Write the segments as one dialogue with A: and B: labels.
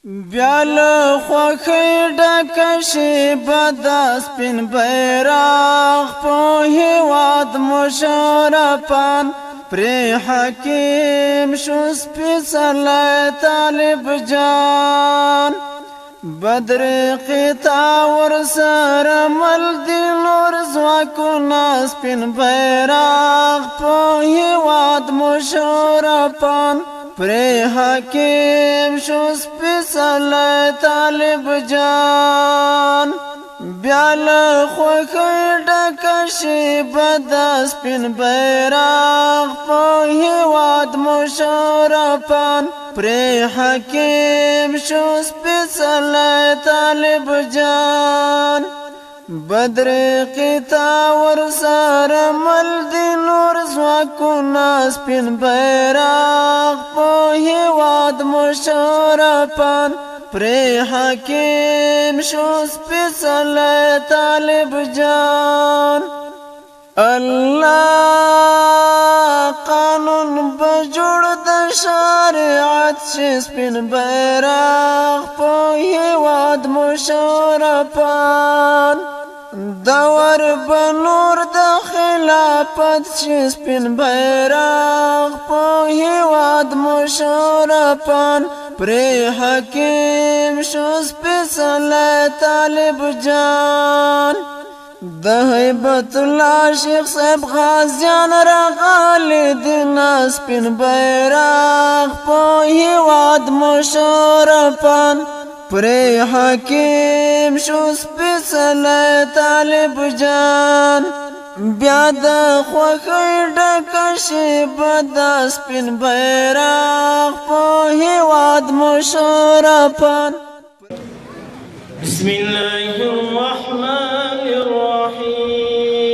A: بیال خوخی ډکشی بد سپین بیرغ په هیواد مشرفان پری حکیم شو سپیڅلی طالب جان بدر قطع ورسره مل دی نور ځواکونه سپین بیرغ په هیواد مشرفان پری حکیم شو سپیڅلی طالب جان بیال خوخی ډکشی بد سپین بیرغ په هیواد مشرفان پری حکیم شو سپیڅلی طالب جان بدر قطع ورسره مل دی نور ځواکونه سپین بیرغ په هیواد مشرفان پری حکیم شو سپیڅلی طالب جان الله قانون بجوړ د شریعت شي سپین بیرغ په هیواد مشرفان دور بنور د خلافت شي سپین بیرغ په هیواد مشرفان پری حکیم شو سپیڅلی طالب جان د هیبت الله شیخ صاحب غازیان راغلي دي سپین بیرغ په هیواد مشرفان پری حکیم شو سپیڅلی طالب جان بیا د خوښۍ ډکشی بد سپین بیرغ په هیواد مشرفان
B: بسم الله الرحمن الرحيم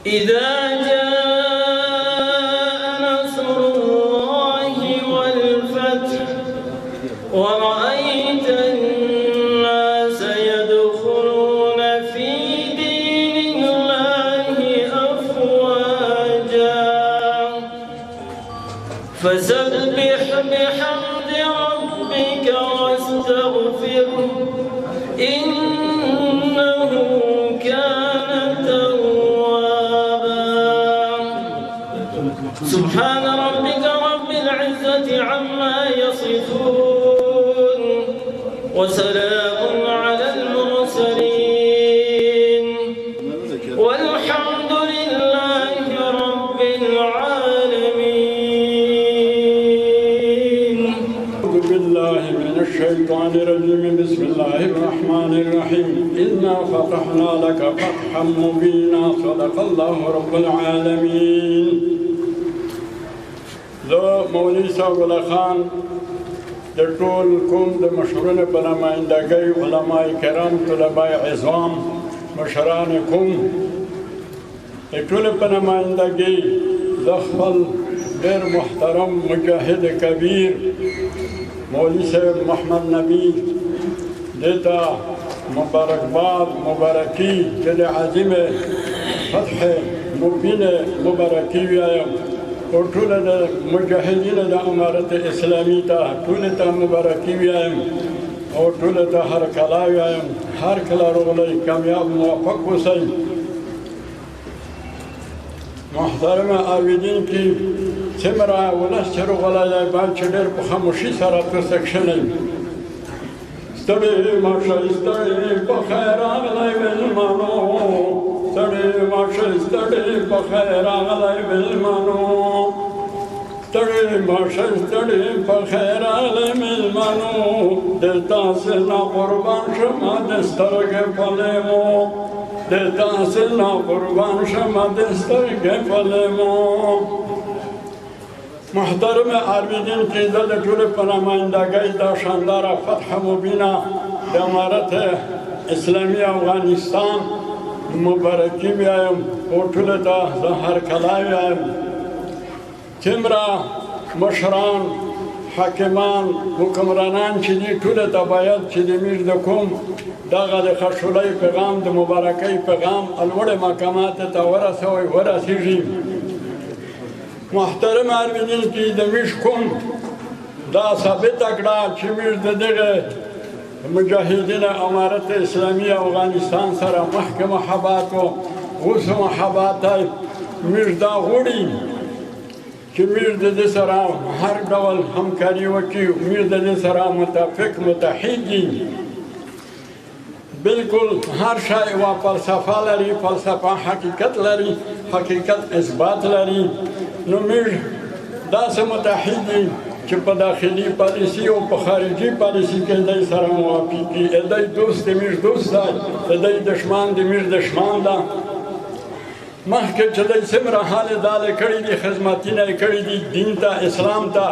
B: إذا جاء نصر الله والفتح ورأيت الناس يدخلون في دين الله أفواجا فسبح بحمد ربك واستغفره إنه كان توابا سبحان ربك رب العزة عما يصفون وسلام على المرسلين والحمد لله رب العالمين
C: أعوذ بالله من الشيطان الرجيم بسم الله الرحمن الرحيم إنا فتحنا لك فتحا مبينا صدق الله رب العالمين زه مولوي صاحب الله خان د ټول کوم د مشرونو په نمایندګۍ علماء کرام طلباء عظام مشران کوم د ټول په نمایندګۍ د خپل ډېر محترم مجاهد کبیر مولوی صاحب محمد نبی دیتا مبارکباد مبارکی دل عظیم فتح مبین مبارکی ویایم او ټول د مجاهدین د امارت اسلامی ته ټول ته مبارکی ویایم او ټول ته هر کلا ویایم هر کلا روغلی کامیاب موفق اوسئ محترم عابدین کی څومره ولس چې روغلی دی باید چې ډېر په خاموشي سره ترسه کښېنئ ستړي مه شئ ستړي په خیر راغلی مېلمانو ستړي مه شئ ستړي په خیر راغلی مېلمانو ستړي مه شئ ستړي په خیر راغلی مېلمانو د تاسې نه قربان شمه د سترګې په لیمو د تاسې نه قربان شمه د سترګې په لیمو محترم عابدین کی د ټول په نمایندګۍ دا شانداره فتح مبینه د امارت اسلامی افغانستان مبارکي ویایم او ټول ته زه هرکلی ویایم څومره مشران حاکمان حکمرانان چې دي ټول ته باید چې د میر د کوم دغه د خشولۍ پیغام د مبارکۍ پیغام لوړو مقاماتو ته ورسیږي محترم عابدین کی د ویش کوم دا ثابت کړه چې موږ د دغه مجاهدین امارت اسلامي افغانستان سره مخکې محبت و اوس محبت موږ دا غواړي چې موږ د دې سره هر ډول همکاري وکړو موږ د دې سره متفق متحد یو بالکل هر شی یوه فلسفه لري فلسفه حقیقت لري حقیقت اثبات لري نو موږ داسې متحد یو چې په داخلي پالیسي او په خارجي پالیسي کې دی سره موافق دي دی دوست دی موږ دوست دی دی دشمن دی موږ دشمن ده مخکې چې دی څومره حال داله کړي دي خدمتونه یې کړي دي دین ته اسلام ته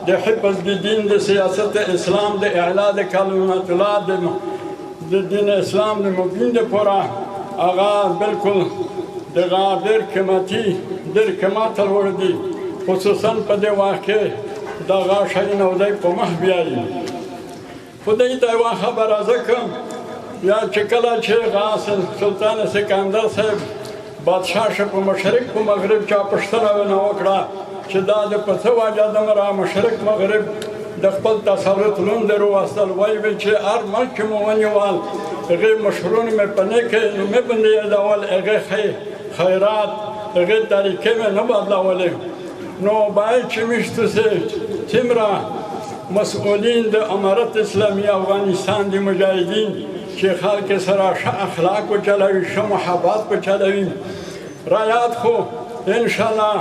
C: د حفظ د دین د سیاست اسلام د اعلا د کلمات الله د دین اسلام د مبین دپاره هغه بالکل دغه ډېر قیمتي ډېر قیمت لوړ دي خصوصا په دې وخت کې دغه شیان او دی په مخ بیایي خو دی ته یوه خبره زه کوم یا چې کله چې سلطان سکندر صاحب بادشاه شه په مشرق په مغرب چا پوښتنه ونه وکړه چې دا د په څه وجه دومره مشرق مغرب د خپل تسلط لاندې راوستل وایي چې هر ملک چې مو ونیول هغې مشرونه مې په نیکۍ نو مې بندېدول هغې خیرات هغې طریقې مې نه بدلولې نو باید چې موږ تاسې څومره مسؤلین د امارت اسلامي افغانستان د مجاهدین چې خلک سره ښه اخلاق وچلوي ښه محبت وچلوي رایات خو انشاءالله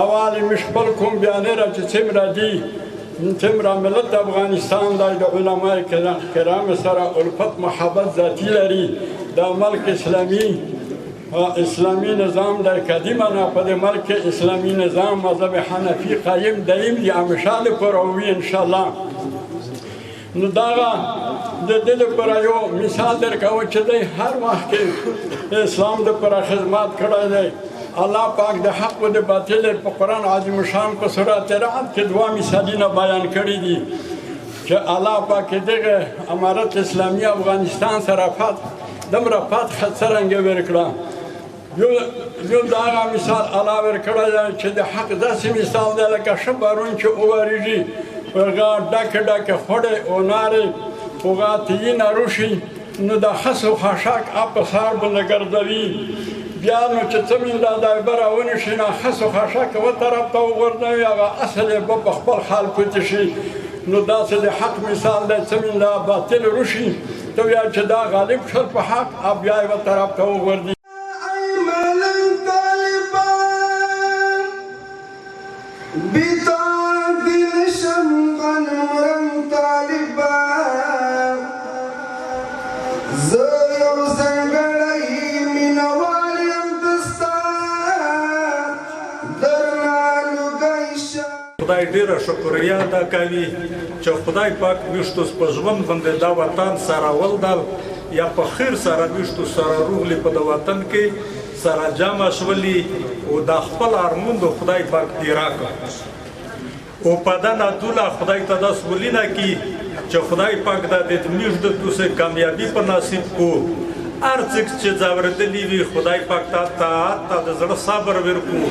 C: اول موږ خپل کوم بیانره چې څومره دي څومره ملت افغانستان دی د علمای کرامو سره الفت محبت ذاتي لري دا ملک اسلامي نظام د قدیمه په دې ملک اسلامي نظام مذهب حنفي قایم دایم دي همیشه دپاره وي انشاءالله نو دغه د دې لپاره یو مثال درکوه چې دی هر وخت کې اسلام دپاره خدمت کړی دی الله پاک د حق و د باطل په قرآن عظیم شان په سورت رعد کې دوه مثالونه بیان کړي دي چې الله پاک دغه امارت اسلامي افغانستان سره دومره فتح څرنګه ورکړه یو د هغه مثال الله ورکړی دی چې د حق داسې مثال دی لکه ښه بارون چې وورېږي هغه ډکې ډکې خوړې او نارې هغه تیینه روشي نو د خس او خاشاک په سر باندې ګرځوي بیا نو چې څه منډه دایبه راونیشي نو خس او خاشاک یوه طرف ته وغورځوي هغه اصل یې به په خپل حال پاتې شي نو داسې د حق مثال دی څه منډه باطل روشي ته وایه چې دا غالب شول په حق او بیا یوه طرف ته وغورځي
D: خدای ډیره شکریا ادا کوي چې خدای پاک موږ په ژوند باندې دا وطن سره ولدل یا په خیر سره موږ سره روغلي په د وطن کې سره جمع شولي او د خپل ارمون د خدای پاک دی راکړه او په دغه دوله خدای ته داس ولینه کی چې خدای پاک د موږ د توسه کامیابی په نصیب کو ارڅک چې زاوردلی وي خدای پاک ته د زړه صبر ورکو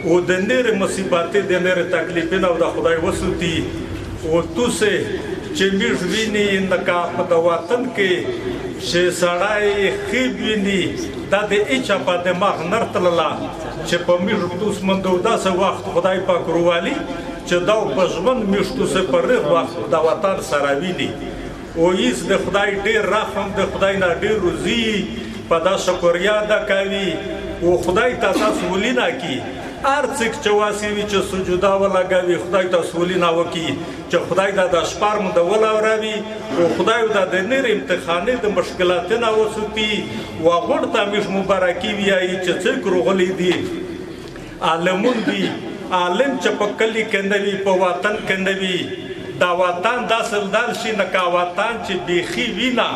D: او د نړۍ مصیبات د نړۍ تکلیفونه او د خدای وسوتی او توسه چې موږ ویني نکا په د وطن کې چې سړی خیب ویني دا د اچا په دماغ نرتلله چې په موږ توس مندو داسې وخت خدای پاک روالي چې دا په ژوند موږ توسه پر وخت د وطن سره ویني او هیڅ د خدای ډېر رحم د خدای نه ډېر روزي په دا شکریا ادا کوي او خدای ته تاسو ولینه کی ارڅک چې واسي وي چې سجوده ولګوي خدای ته سولینه وکي چې خدای د شپار مونږ ولاوروي او خدای د نړۍ امتحانې د مشکلاتونه وسوتي او ورته موږ مبارکي وایي چې څوک روغلي دي عالمون دي عالم چې په کلی کې نه وي په وطن کې نه وي دا وطن داسې دال شي نه کا وطن چې بیخي وینا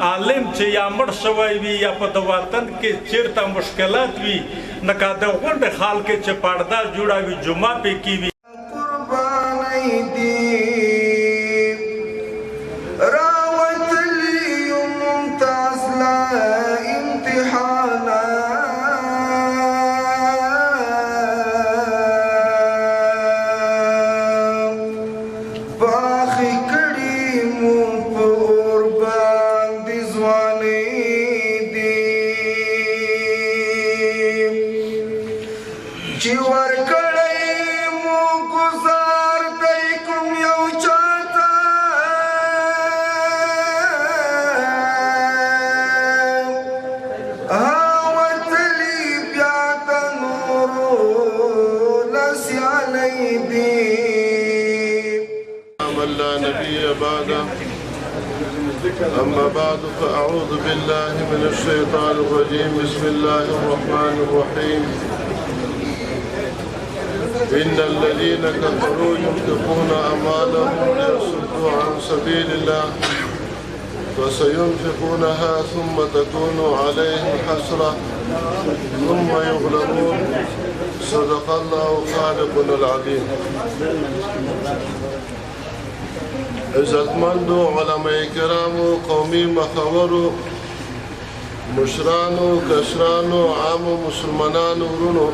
D: عالم چې یا مړ شوی وي یا په د وطن کې چیرته مشکلات وي نه کا د غونډې حال کې چې پرده جوړوي جمعه پې کې وي
A: قربانۍ دي راوتلي ممتاز لا امتحانات
E: أن لا نبي بعده أما بعد فأعوذ بالله من الشيطان الرجيم بسم الله الرحمن الرحيم إن الذين كفروا ينفقون أموالهم ليصدوا عن سبيل الله فسينفقونها ثم تكون عليهم حسرة ثم يغلبون صدق الله خالقنا العظيم. عزتمندو علماء کرامو قومي مخورو مشرانو کشرانو عامو مسلمانانو ورونو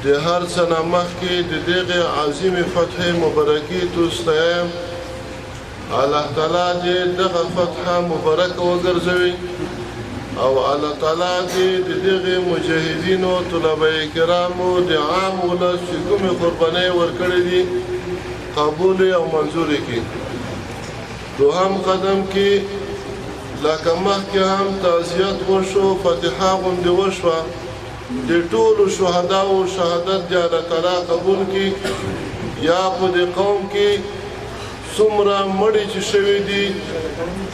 E: د هر څه نه مخکې د دغې عظیمې فتحې مبارکي توستایم. الله تعالی دې دغه فتحه مبارکه وګرځوي او الله تعالی دې د دغې مجاهدینو طلبه کرامو د عام ولس چې کومې قربانۍ ورکړې دي قبول او منظور کړي. دوهم قدم کې لکه مخکې هم تعزیت وشو فاتحه غوندې وشوه د ټولو شهداو شهادت دې الله تعالی قبول کړي. یا په دې قوم کې څومره مړي چې شوي دي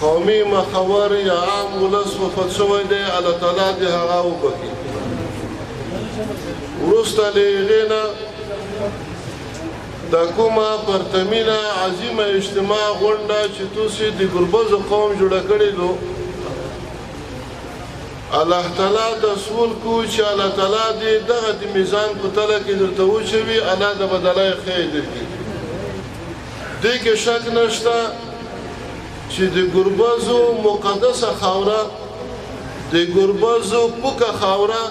E: قومي مخور یا عام ولس وفات شوی دی الله تعالی دې هغه وبخښي. وروسته له هغې نه دا کومه پرتمینه عظیمه اجتماع غونډه چې تاسې د ګربزو قوم جوړه کړې دو الله تعالی د سوال کو چې الله تعالی دې دغه د میزان په تله کې درته وچوي الله د بدلای خیر درکړي. دې کې شک نشته چې د ګربزو مقدسه خاوره د ګربزو پوکه خاوره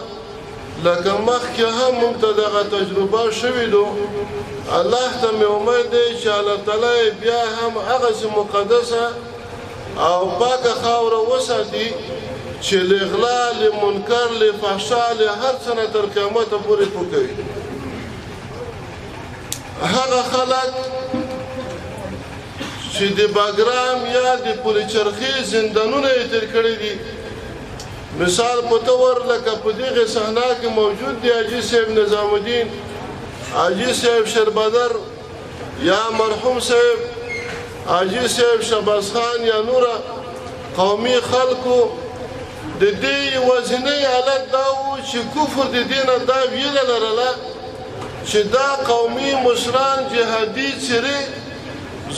E: لکه مخکې هم موږ ته دغه تجربه شوې دو الله ته مې امید دی چې الله تعالی بیا هم هغسې مقدسه او پاکه خاوره وساتي چې له غلا له منکر له فحشا له هر څه نه تر قیامته پورې پوکوي. هغه خلک چې د باګرام یا د پلچرخي زندانونه یې تېر کړي دي مثال په طور لکه په دغې صحنه کې موجود دی حاجي صاحب نظام الدین حاجي صاحب شربدر یا مرحوم صاحب حاجي صاحب شهباز خان یا نوره قومي خلکو د دې یوازینی حالت دا و چې کفر د دې نه دا ویله لرله چې دا قومي مشران جهادي څیرې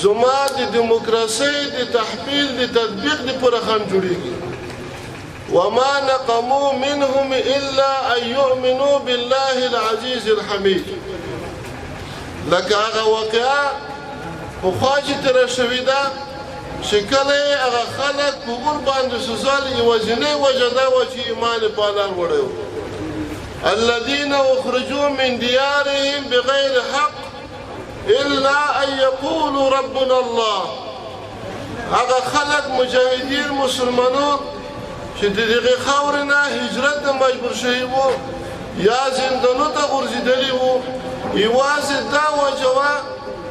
E: زما د دیموکراسۍ د تحمیل د تطبیق دپاره خنډ جوړېږي. وما نقموا منهم إلا أن يؤمنوا بالله العزيز الحميد. لکه هغه واقعه پخوا چې تېره شوې ده چې کله یې هغه خلک په اور باندې سوځل یوازینۍ وجه دا وه چې ایمان یې په الله وړی و. الذين أخرجوا من ديارهم بغير حق إلا أن يقولوا ربنا الله. هغه خلک مجاهدین مسلمانان چې د دغې خاورې نه هجرت ته مجبور شوي وو یا زندانو ته غورځېدلي وو یوازې دا وجه وه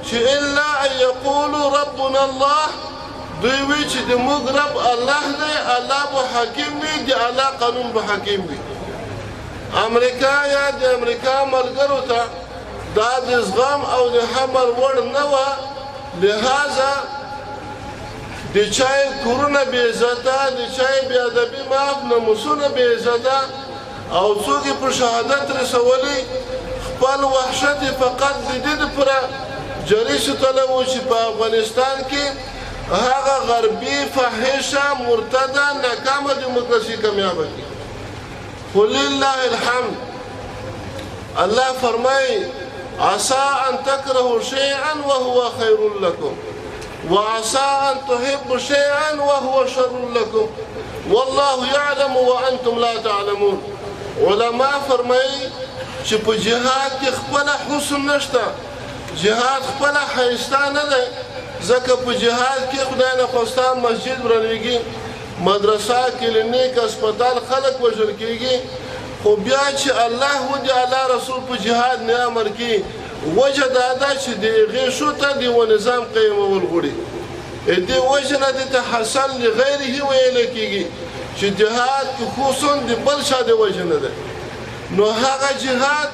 E: چې الا ان یقولو ربنا الله دوی وی چې د موږ رب الله دی الله به حکیم وي د الله قانون به حکیم وي. امریکا یا د امریکا ملګرو ته دا د زغم او د حمل وړ نه وه لهذا د چای کورونه بې عزته د چای بې ادبي معاف ناموسونه بې عزته او څوک یې پر شهادت رسولی خپل وحشت یې فقط د دې دپاره جري شوتلی و چې په افغانستان کې هغه غربي فاحشه مرتده ناکامه دیموکراسي کامیابه کړي. خو لله الحمد الله فرمایي عسى أن تكرهوا شيئا وهو خير لكم وعسى أن تحبوا شيئا وهو شر لكم والله يعلم وأنتم لا تعلمون. علماء فرمایي چې په جهاد کې خپله حسن نشته جهاد خپله ښایسته نه دی ځکه په جهاد کې خدای نخواسته مسجد ورانېږي مدرسه کلینیک هسپتال خلک وژل کېږي خو بیا چې الله و د الله رسول په جهاد نه امر کړي وجه دا ده چې د هغې شو ته د یوه نظام قیمول غواړي دې وجه نه دې ته حسن لغیره ویلی کېږي چې جهاد کې خصوصا د بل چا د وجه نه ده. نو هغه جهاد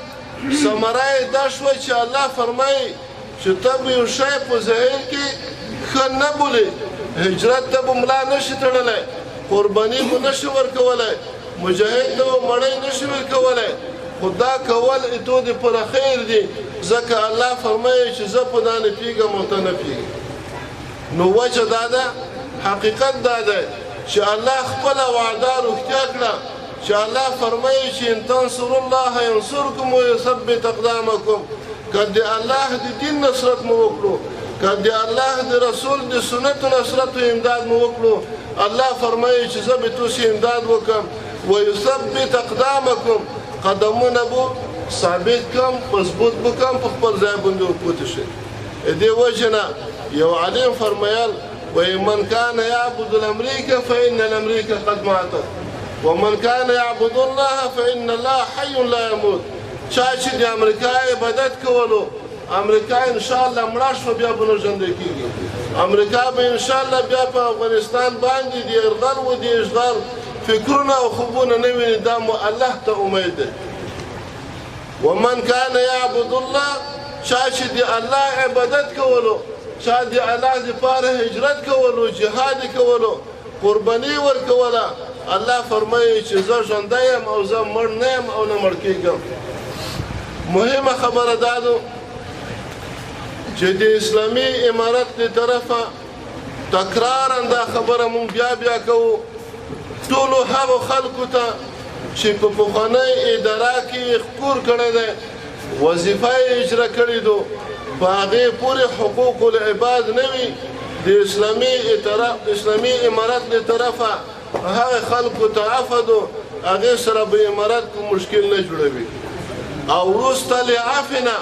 E: ثمره یې دا شوه چې الله فرمایي چې ته به یو شی په ظاهر کې ښه نه بولې هجرت ته به ملا نشي تړلی قرباني به نشي ورکولی مجاهد ته به مړی نشي ورکولی خو دا کول اتو د پر خیر دی ځکه الله فرمایي چې زه په دا نه پوهېږم او ته نه پوهېږې نو وجه دا ده حقیقت دا دی چې الله خپله وعده رښتیا کړه چې الله فرمایي چې ان تنصروا الله ینصرکم ویثبت اقدامکم که د الله د دین نصرت مو وکړو که د الله د رسول د سنتو نصرت و امداد مو وکړو الله فرمایي چې زه به تاسې امداد وکړم ویثبت اقدامکم قدمونه به ثابت کړم مضبوط به کړم په خپل ځای باندې ورپوته شئ دې وجه نه یو عالم فرمایل ومن كان يعبد الأمريكا فإن الأمريكا قد ماتت ومن كان يعبد الله فإن الله حي لا يموت چا چې د امریکا عبادت کولو امریکا ان شاء الله مړه شوه بیا به نه ژوندی کېږي امریکا به ان شاء الله بیا په افغانستان باندې د یرغل و د اشغال فکرونه او خوبونه نه ویني دا مو الله ته امید دی ومن كان يعبد الله چا چې د الله عبادت کولو چا د الله دپاره هجرت کولو جهاد کولو قرباني ورکوله الله فرمایي چې زه ژوندی یم او زه مړ نه یم او نه مړ کېږم مهمه خبره دا ده چې د اسلامي امارت له طرفه تکرارا دا خبره مونږ بیا کوو ټولو هغو خلکو ته چې په پخوانۍ اداره کې خپور کړی دی وظیفه یې اجرا کړې ده په هغې پورې حقوق العباد نه وي د اسلامي امارت له طرفه هغه خلکو ته عفو ده هغې سره به امارت په مشکل نه جوړوي او وروسته له عفو نه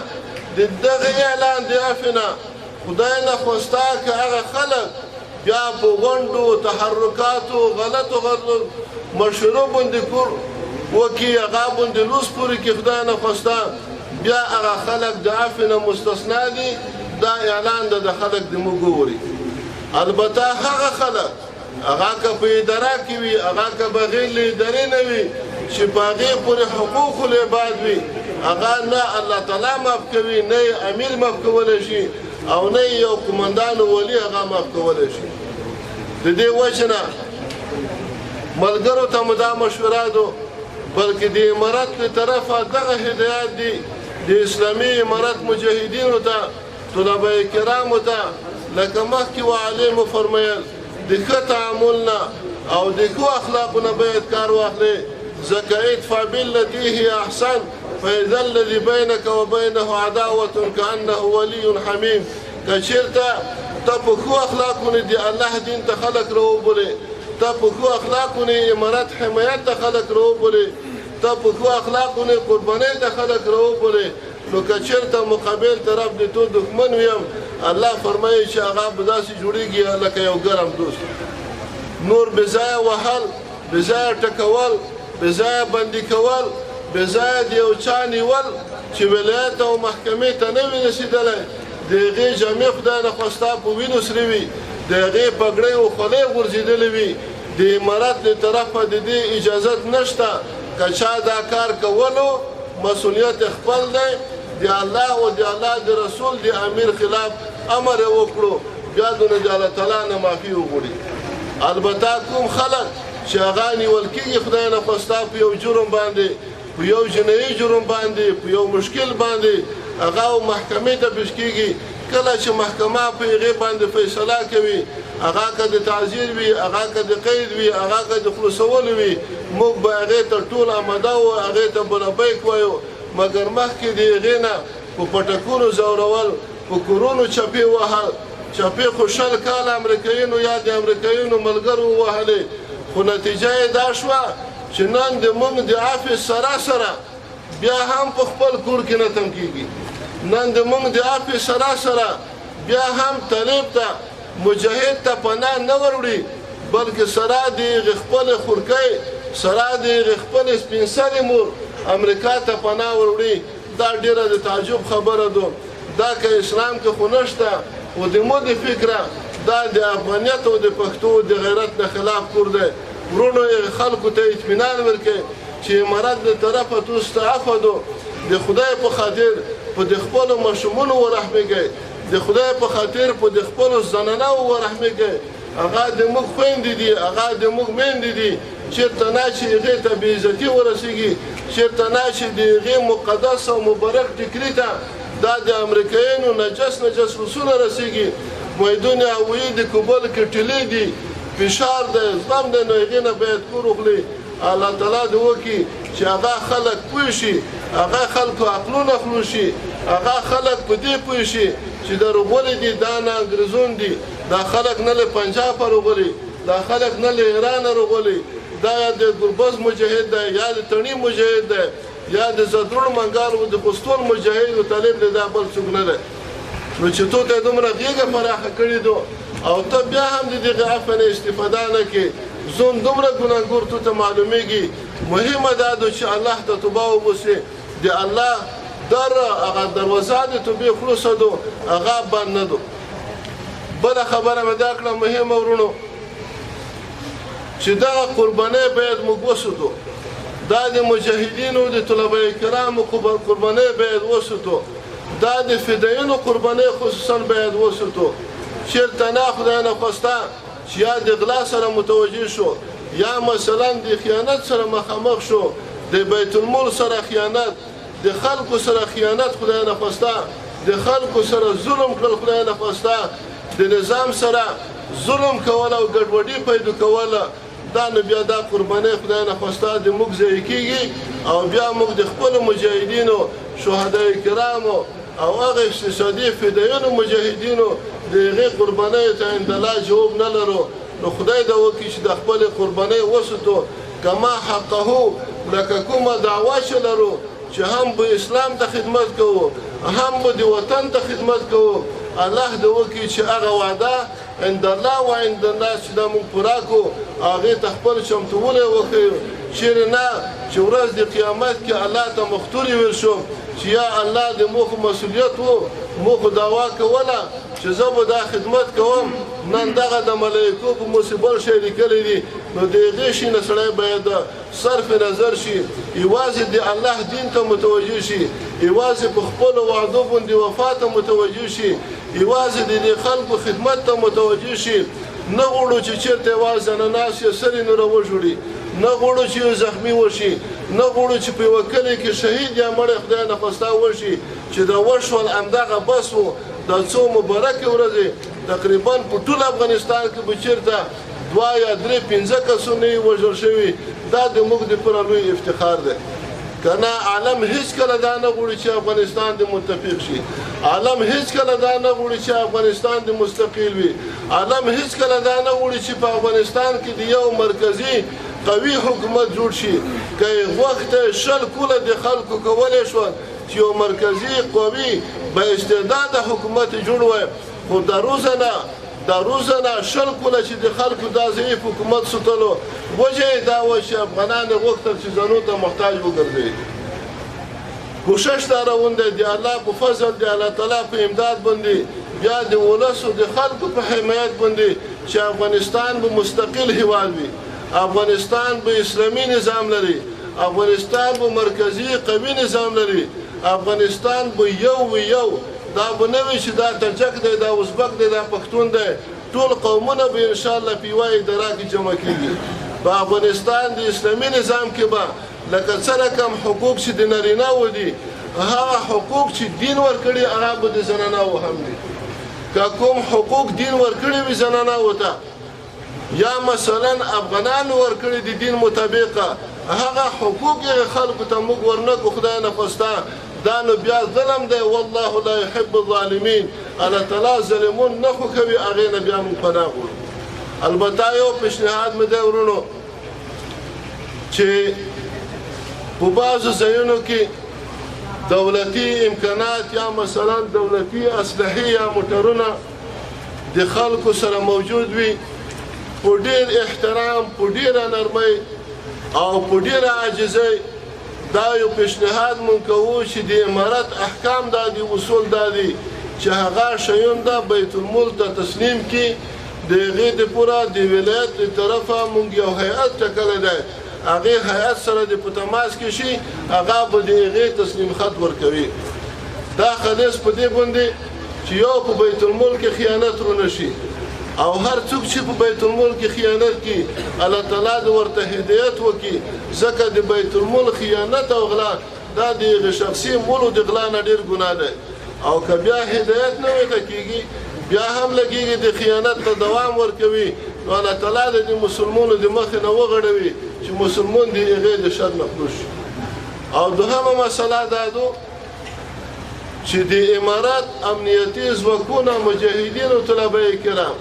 E: د دغه اعلان د عفو نه خدای نخواسته که هغه خلک بیا په غونډو تحرکاتو غلطو مشورو باندې وکړي هغه باندې لوس پورې کړي خدای نخواسته بیا هغه خلک د عفو نه مستثنا دي دا اعلان د خلک د موږ وګوري البته هغه خلک هغه که په اداره کې وي هغه که بغیر له ادارې نه وي چې په هغې پورې حقوق العباد وي هغه نه الله تعالی معاف کوي نه یې امیر معاف کولی شي او نه یې یو قمندان ولی هغه معاف کولی شي د دې وجه نه ملګرو ته مو دا مشوره ده بلکې د امارت له طرفه دغه هدایت دي د اسلامي امارت مجاهدینو ته طلبه کرامو ته لکه مخکې وعلیمو فرمیل د ښه تعامل نه او د ښو اخلاقو نه باید کار واخلې ځکه ادفع بالتي هي احسن فاذا الذي بينك وبينه عداوه كانه ولي حميم که چېرته ته په ښو اخلاقو نه د الله دین ته خلک راوبولې ته په ښو اخلاقو نه امارت حمایت ته خلک راوبولې ته په ښو اخلاقو نه قربانۍ ته خلک راوبولې نو که چېرته مقابل طرف د تو دښمن ویم الله فرمایي چې هغه به داسې جوړېږي لکه یو ګرم دوست نور بېځایه وهل بېځایه ټکول بېځایه بندي کول بېځایه د یو چا نیول چې ولایت او محکمې ته نه وي رسېدلی د هغې جامې خدای نخواسته په وینو سرې وي د هغې پګړۍ او خولۍ غورځېدلې وي د امارت له طرفه د دې اجازت نشته که چا دا کار کولو مسؤلیت خپل دی د الله او د الله د رسول د امیر خلاف امر یې وکړو بیا دونه د الله تعالی نه معافي وغواړي البته کوم خلک چې هغه نیول کېږي خدای نخواسته په یو جرم باندې په یو جنایي جرم باندې په یو مشکل باندې هغه محکمې ته پیش کېږي کله چې محکمه په هغې باندې فیصله کوي هغه که د تعزیر وي هغه که د قید وي هغه که د خلاصولو وي موږ به هغې ته ټول آماده وو هغې ته به لبیک وایو مګر مخکې د هغې نه په پټکونو ځورول په کورونو چپې وهل چپې خو 20 کاله امریکایانو یا د امریکایانو ملګرو ووهلې خو نتیجه یې دا شوه چې نن د موږ د عفو سره بیا هم په خپل کور کې نه تم کېږي نن د موږ د عفو سره بیا هم طالب ته مجاهد ته پناه نه وروړي بلکې سره د هغې خپلې خورکۍ سره د هغې خپلې سپین سرې مور امریکا ته پناه وروړي دا ډېره د تعجب خبره ده دا که اسلام کې خو نشته خو د مو د فکره دا د افغانیت او د پښتو د غیرت نه خلاف کور دی ورونو یې خلکو ته اطمینان ورکړي چې امارت د طرفه تاسو ته عفو ده د خدای په خاطر په د خپلو ماشومونو ورحمېږئ د خدای په خاطر په د خپلو زنانو ورحمېږئ هغه د موږ خویندې دي هغه د موږ میندې دي چېرته نه چې هغې ته بې عزتي ورسېږي چېرته نه چې د هغې مقدس او مبارک ټیکري ته دا د امریکایانو نجس روسونه رسېږي میدون هوایي د کابل کې ټلې دي فشار دی زغم دی نو هغې نه باید کور وخلي الله تعالی دې وکړي چې هغه خلک پوه شي هغه خلکو عقلونه خلو شي هغه خلک په دې پوه شي چې دا راغلي دي دا نه انګریزون دي دا خلک نه له پنجاب راغلي دا خلک نه له ایران راغلي دا یا د ګربز مجاهد دی یا د تڼي مجاهد دی یا د زدرون منګار و د پښتون مجاهد و طالب دی دا بل څوک نه دی نو چې تو ته دومره غېږه پراخه کړې دو او ته بیا هم د دغه عفو نه استفاده نه کې زون دومره ګناهګور تو ته معلومیږي مهمه دا ده چې الله ته توبه وباسي د الله در هغه دروازه د توبې خلاصه ده هغه بند نه ده بله خبره مې دا کړه مهمه ورونو چې دغه قربانۍ باید موږ وساتو دا د مجاهدینو د طلبه کرامو قربانۍ باید وساتو دا د فدایینو قربانۍ خصوصا باید وساتو چېرته نه خدای نخواسته چې یا د غلا سره متوجه شو یا مثلا د خیانت سره مخامخ شو د بیت المال سره خیانت د خلکو سره خیانت خدای نخواسته د خلکو سره ظلم کړل خدای نخواسته د نظام سره ظلم کول او ګډوډي پیدا کوله دا نو بیا دا قربانۍ خدای نخواسته د موږ ضایع کېږي او بیا موږ د خپلو مجاهدینو شهدای کرامو او هغه اقتصادي فدایانو مجاهدینو د هغې قربانیو ته اندلا جواب نه لرو نو خدای دا وکړي چې د خپلې قربانۍ وساتو کما حقه لکه کومه دعوا چې لرو چې هم به اسلام ته خدمت کوو هم به د وطن ته خدمت کوو الله دې وکړي چې هغه وعده عند الله و عند الناس چې دا موږ پوره کړو هغې ته خپل چمتووالی وښیو چیرې نه چې ورځ د قیامت کې الله ته مختوري ویل شو چې یا الله د موخو مسؤلیت و موخو دعوا کوله چې زه به دا خدمت کوم نن دغه د ملایکو په مصیبت شی لیکلی دي نو د هغې شي نه سړی باید صرف نظر شي یوازې د الله دین ته متوجه شي یوازې په خپلو وعدو باندې وفا ته متوجه شي یوازې د دې خلکو خدمت ته متوجه شي نه غواړو چې چېرته یوازې ناست یې سر یې نوره وژوړي نه غواړو چې یو زخمي وشي نه غواړو چې په یوه کلي کې شهید یا مړی خدای نخواسته وشي چې دا وشول همدغه بس و دا څو مبارکې ورځې تقریبا په ټول افغانستان کې به چېرته 2 یا 3 5 کسونه یې وژل شوي دا د موږ دپاره لوی افتخار دی که نه عالم هېڅکله دا نه غواړي چې افغانستان دې متفق شي عالم هېڅکله دا نه غواړي چې افغانستان دې مستقل وي عالم هېڅکله دا نه غواړي چې په افغانستان کې د یو مرکزي قوي حکومت جوړ شي که یې غوښته 100 کاله د خلکو کولی شول چې یو مرکزي قوي با استعداده حکومت جوړ وای خو دا روزانه 100 کاله چې د خلکو دا ضعیف حکومت ستلو وجه یې دا وه چې افغانان یې غوښتل چې ځانو ته محتاج وګرځوي کوشش دا روان دی د الله په فضل د الله تعالی په امداد باندې بیا د ولسو د خلکو په حمایت باندې چې افغانستان به مستقل هیواد وي افغانستان به اسلامي نظام لري افغانستان به مرکزي قوي نظام لري افغانستان به یو دا به نه وي چې دا ترجک دی دا ازبک دی دا پښتون دی ټول قومونه به انشاءالله په یوه اداره کې جمع کېږي په افغانستان د اسلامي نظام کې به لکه څه رقم حقوق چې د نارینه‌وو دي هغه حقوق چې دین ورکړي هغه به د زنانه‌وو هم دي که کوم حقوق دین ورکړي وي زنانه‌وو ته یا مثلا افغانانو ورکړي د دین مطابقه هغه حقوق یې خلکو ته موږ ورنکو خدای نخواسته دا نو بیا ظلم دی والله لا يحب الظالمین الله تعالی ظلمون نه خوښوي هغې نه بیا موږ پناه غواړو البته یو پیشنهاد مې دی ورونو چې په بعضو ځایونو کې دولتي امکانات یا مثلا دولتي اسلحې یا موټرونه د خلکو سره موجود وي په ډېر احترام په ډېره نرمۍ او په ډېره عاجزۍ دا یو پیشنهاد مونږ کوو چې د امارت احکام دا دي اصول دا دي چې هغه شیان دا بیت المال ته تسلیم کړي د هغې دپاره د ولایت د طرفه مونږ یو هیئت ټاکلی دی هغې هیئت سره د په تماس کې شي هغه به د هغې تسلیم خط ورکوي دا خالص په دې باندې چې یو په بیت المال کې خیانت رونه شي او هر څوک چې په بیت المال کې خیانت کوي الله تعالی د ورته هدایت وکړي ځکه د بیت المال خیانت او غلا دا د شخصي مولو د غلا نه ډېر ګناه ده او که بیا هدایت نه ورته کېږي بیا هم لګېږي د خیانت ته دوام ورکوي نو الله تعالی د مسلمانو د مخې نه وغړوي چې مسلمان د هغې د شر نه خلاص شي او دوهمه مسله دا ده چې د امارات امنیتي ځواکونه مجاهدین او طلبه کرام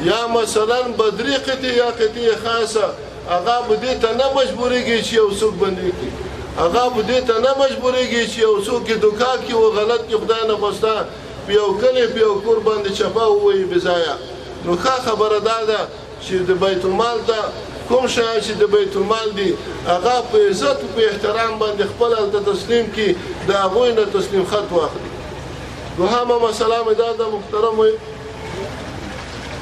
E: یا مثلا بدري قطعه یا قطعه خاصه هغه به دې ته نه مجبورېږي چې یو څوک بندي کړي هغه به دې ته نه مجبورېږي چې یو څوک یې دوکا کړي او غلط کړي خدای نه خواسته په یو کلي په یو کور باندې چپه ووایي بېځایه نو ښه خبره دا ده چې د بیت المال ته کوم شیان چې د بیت المال دي هغه په عزت او په احترام باندې خپل هلته تسلیم کړي د هغوی نه تسلیم خط واخلي دوهمه مسله مې دا ده محترمو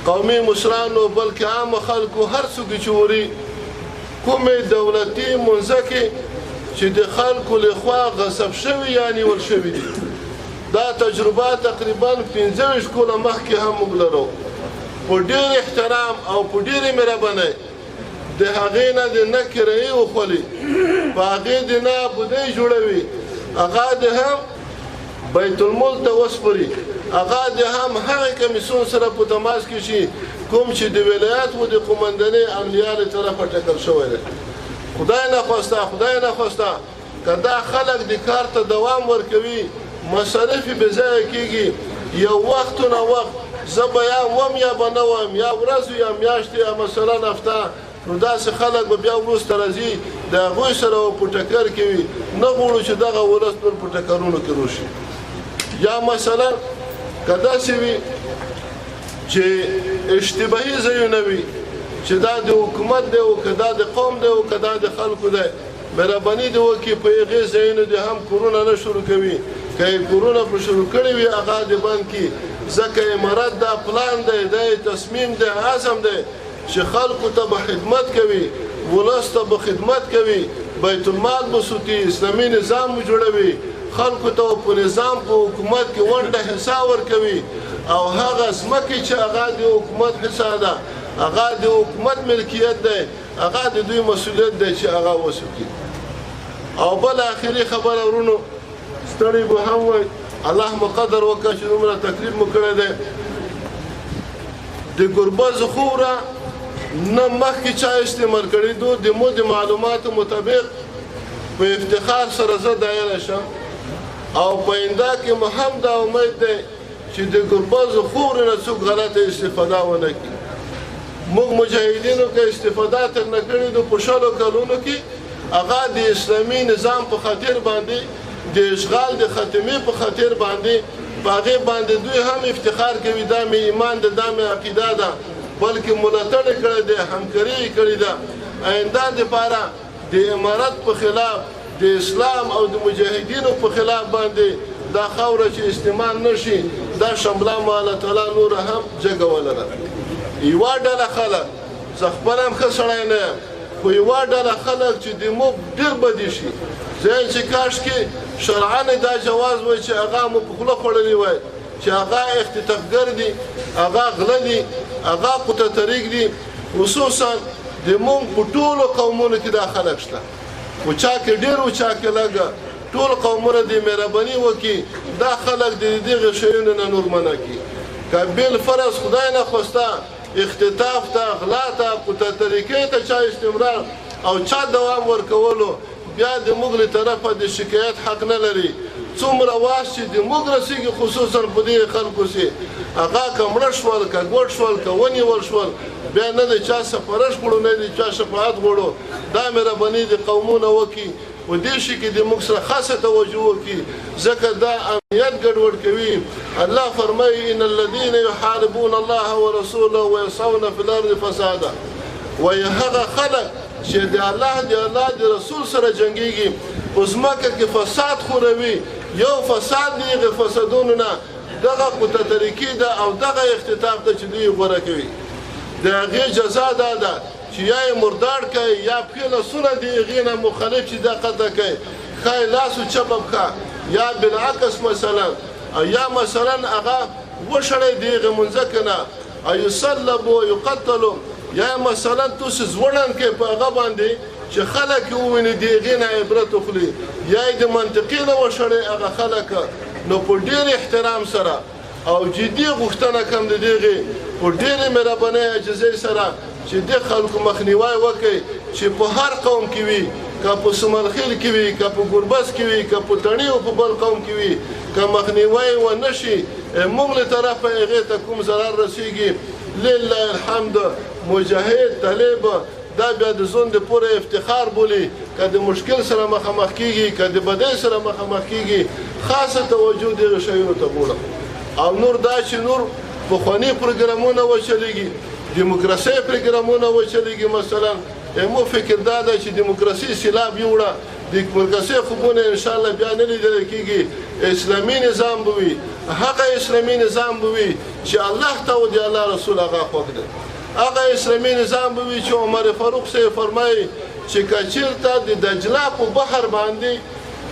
E: قومي مشرانو بلکې عامه خلکو هر څوک چې وري کومې دولتي منځکې چې د خلکو لخوا غصب شوي یا نیول شوي دي دا تجربه تقریبا 15 کاله مخکې هم موږ لرو په ډېر احترام او په ډېرې مهربانۍ د هغې نه د نه کرایې وخولي په هغې د نه بودۍ جوړوي هغه د هم بیت المال ته وسپري هغه د هم هغې کمیسیون سره په تماس کې شي کوم چې د ولایت و د قومندانۍ امنیه له طرفه ټاکل شوی دی خدای نخواسته که دا خلک د کار ته دوام ورکوي مصارف یې بېځایه کېږي یو وخت نه وخت زه به یا وم یا به نه وم یا ورځو یا میاشتې یا مثلا هفته نو داسې خلک به بیا وروسته راځي د هغوی سره په ټکر کې وي نه غواړو چې دغه ولس نور په ټکرونو کې روشي یا مثلا که داسې وي چې اشتباهي ځایونه وي چې دا د حکومت دی او که دا د قوم دی او که دا د خلکو دی مهرباني دې وکړي په هغې ځایونو دې هم کورونه نه شروع کوي که یې کورونه په شروع کړي وي هغه دې بند کړي ځکه امارت دا پلان دی دا تصمیم دی عزم دی چې خلکو ته به خدمت کوي ولس ته به خدمت کوي بیت المال به سوتي اسلامي نظام به جوړوي خلکو ته په نظام په حکومت کې ونډه حصه ورکوي او هغه ځمکې چې هغه د حکومت حصه ده هغه د حکومت ملکیت دی هغه د دوی مسؤلیت دی چې هغه وسوکي او بل آخري خبره ورونو ستړی به هم وای الله مو قدر وکړه چې دومره تکلیف مو کړی دی د ګربز خوره نه مخکې چا استعمال کړي دو د مو د معلوماتو مطابق په افتخار سره زه دایره شم او په آینده کې مو هم دا امید دی چې د ګربز خورې نه څوک غلطه استفاده ونه کړي موږ مجاهدینو که استفاده ترنه کړې دو په شلو کلونو کې هغه د اسلامي نظام په خاطر باندې د اشغال د خاتمې په خاطر باندې په هغې باندې دوی هم افتخار کوي دا مې ایمان ده دا مې عقیده ده بلکې ملاتړ یې کړی دی همکاري یې کړې ده آینده دپاره د امارت په خلاف د اسلام او د مجاهدینو په خلاف باندې دا خاوره چې استعمال نشي دا شمله مو الله تعالی نور هم جګوله ده یوه ډله خلک زه خپل هم ښه سړی نه یم خو یوه ډله خلک چې د موږ ډېر بدي شي زه چې کاشکې شرعاً دا جواز وای چې هغه مو په خوله خوړلی وای چې هغه اختطافګر دي هغه غله دي هغه قطه طریق دي خصوصا د موږ په ټولو قومونو کې دا خلک شته و چا کې ډېر و چا کې لږه ټول قومونه دې مهرباني وکړي دا خلک د دغه شیونو نه نور منع کړي که بالفرض خدای نخواسته اختطاف ته غلا ته قطه طریقې ته چا استمرار او چا دوام ورکولو بیا د موږ له طرفه د شکایت حق نه لري څومره واس چې د موږ رسېږي خصوصا په دې خلکو سې هغه که مړه شول که ګوډ شول که ونیول شول بیا نه د چا سفارش غواړو نه د چا شفاعت غواړو دا مهرباني د قومونه وکړي و دې شي کې د موږ سره خاصه توجه وکړي ځکه دا امنیت ګډوډ کوي الله فرمایي ان الذين يحاربون الله ورسوله ويسعون في الارض فسادا وایي هغه خلک چې د الله د رسول سره جنګیږي په ځمکه کې فساد خوروي یو فساد دی هغې فسادونو نه دغه قطه طریقې ده او دغه اختطاف ده چې دوی غوره کوي د هغې جزا دا ده چې یا یې مردار کوي یا پښې لاسونه د هغې نه مخالف چې دا قطع کوي ښایي لاس و چپه پښه یا بالعکس مثلا یا مثلا هغه وشړی د هغې منځه که نه او یصلب و یقتل یا مثلا تاسې ځوړند کړئ په هغه باندې چې خلک یې وویني د هغې نه عبرت وخلي یا یې د منطقې نه وشړی هغه خلک نو په ډېر احترام سره او جدي غوښتنه کوم د دغې په ډېرې مهربانۍ عاجزۍ سره چې د خلکو مخنیوی وکړئ چې په هر قوم کې وي که په سمرخیل کې وي که په ګربز کې وي که په تڼي او په بل قوم کې وي که مخنیوی ونه شي موږ له طرفه هغې ته کوم ضرر رسیږي لله الحمد مجاهد طالب دا بیا د ژوند د پوره افتخار بولي که د مشکل سره مخامخ کیږي که د بدۍ سره مخامخ کیږي خاصه توجه دغه شیانو ته بوله او نور دا چې نور پخواني پروګرامونه وچلېږي دیموکراسۍ پروګرامونه وچلېږي مثلا مو فکر دا ده چې دیموکراسي سیلاب یوړه دیموکراسي خوبونه انشاءالله بیا نه لیدلی کېږي اسلامي نظام به وي هغه اسلامي نظام به وي چې الله ته او د الله رسول هغه خوښ دی هغه اسلامي نظام به وي چې عمر فاروق صاحب فرمایي چې که چېرته د دجله په بحر باندې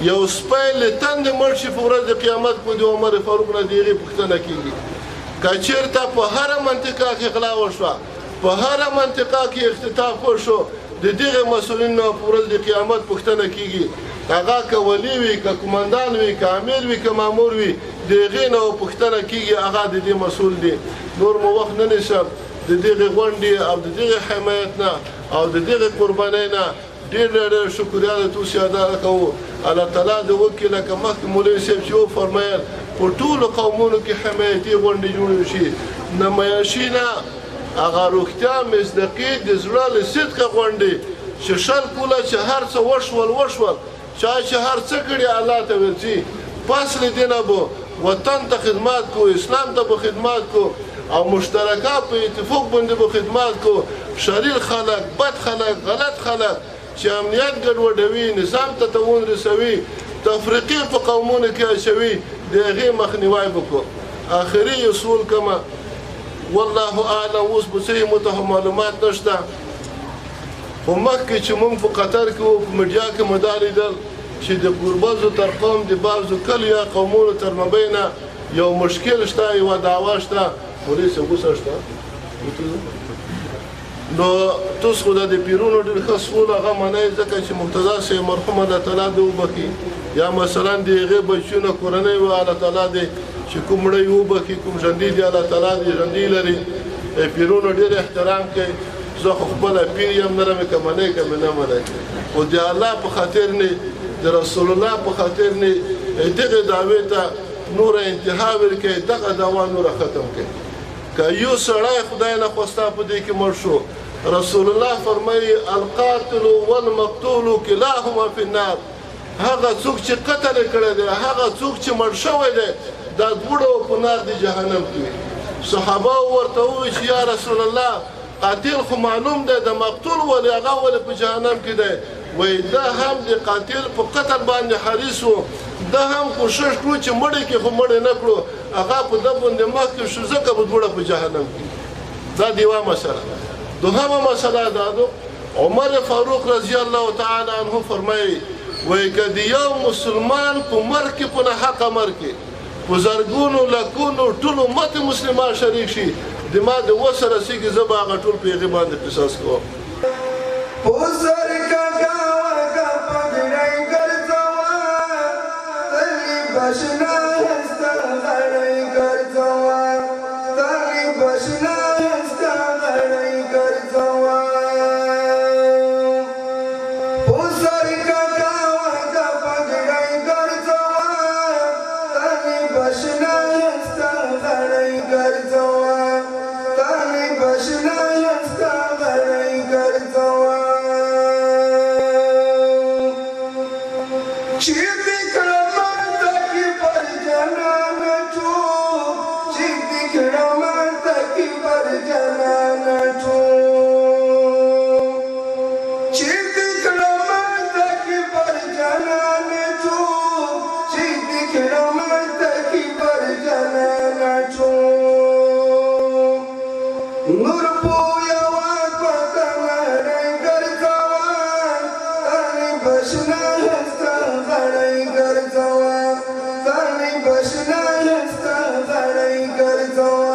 E: یو سپی له تندې مړ شي په ورځ د قیامت به د عمر فاروق نه د هغې پوښتنه کېږي که چېرته په هره منطقه کې غلا وشوه په هره منطقه کې اختطاف وشو د دغې مسؤلینو په ورځ د قیامت پوښتنه کېږي هغه که ولی وي که قمندان وي که امیر وي که مامور وي د هغې نه پوښتنه کېږي هغه د دې مسؤل دی نور مو وخت نه نیسم د دغې غونډې او د دغې حمایت نه او د دغې قربانۍ نه ډېر ډېر شکریا د توسې ادا کوو الله تعالی د وکړي لکه مخکې مولوي صاحب چې وفرمایل په ټولو قومونو کې حمایتي غونډې جوړې شي نمایشي نه هغه روغتیا مصداقي د زړه له صدقه غونډې چې شل پوله چې هر څه وشول چا چې هر څه کړي الله ته ورځي پس له دې نه به وطن ته خدمات کو اسلام ته به خدمات کو او مشترکه په اتفاق باندې به خدمات کو شریر خلک بد خلک غلط خلک چې امنیت ګډوډوي نظام ته تاوان رسوي تفریقې په قومونو کې اچوي د هغې مخنیوی وکړو آخري اصول کومه والله اعلم اوس به څه معلومات نشته خو مخکې چې موږ په قطر کې وو په میډیا کې مو دا لیدل چې د ګربزو تر قوم د بعضو کلیو یا قومونو تر مابینه یو مشکل شته یوه دعوا شته پولیس غوسه شته نو تاسو خو د پیرونو ډېر ښه سول هغه منئ ځکه چې مرتضی صاحب مرحوم الله تعالی دې وبخي یا مثلا د هغې بچونه کورنۍ وه الله تعالی دې چې کوم مړی وبخي کوم ژوندي دي الله تعالی دې ژوندي لري پیرونو ډېر احترام کوي زه خو خپله پیر یم نه رمې که منئ که مې نه منئ خو د الله په خاطر نه د رسول الله په خاطر نه دغې دعوې ته نوره انتها ورکوي دغه دعوا نوره ختم کوي که یو سړی خدای نخواسته په دې کې مړ شو رسول الله فرمایي القاتل والمقتول کلاهما فی النار هغه څوک چې قتل یې کړی دی هغه څوک چې مړ شوی دی دا دواړه په نار د جهنم کې وي صحابه ورته وویل چې یا رسول الله قاتل خو معلوم دی د مقتول ولې هغه ولې په جهنم کې دی وایي دا هم د قاتل په قتل باندې حریص و دا هم کوشش کړو چې مړی کې خو مړی نه کړو هغه په ده باندې مخکې شو ځکه به دواړه په جهنم کې دا د یوه مسله دوهمه مسله دا ده عمر فاروق رضی الله تعالی عنه فرمایي وایي که د یو مسلمان په مرګ کې په ناحقه مرګ کې په زرګونو لکونو ټول امت مسلمان شریک شي د ما د وسه رسېږي زه به هغه ټول په هغې باندې قصاص کوم
A: Bashna hasta ghadai garzawa بشنا يستغري كرتو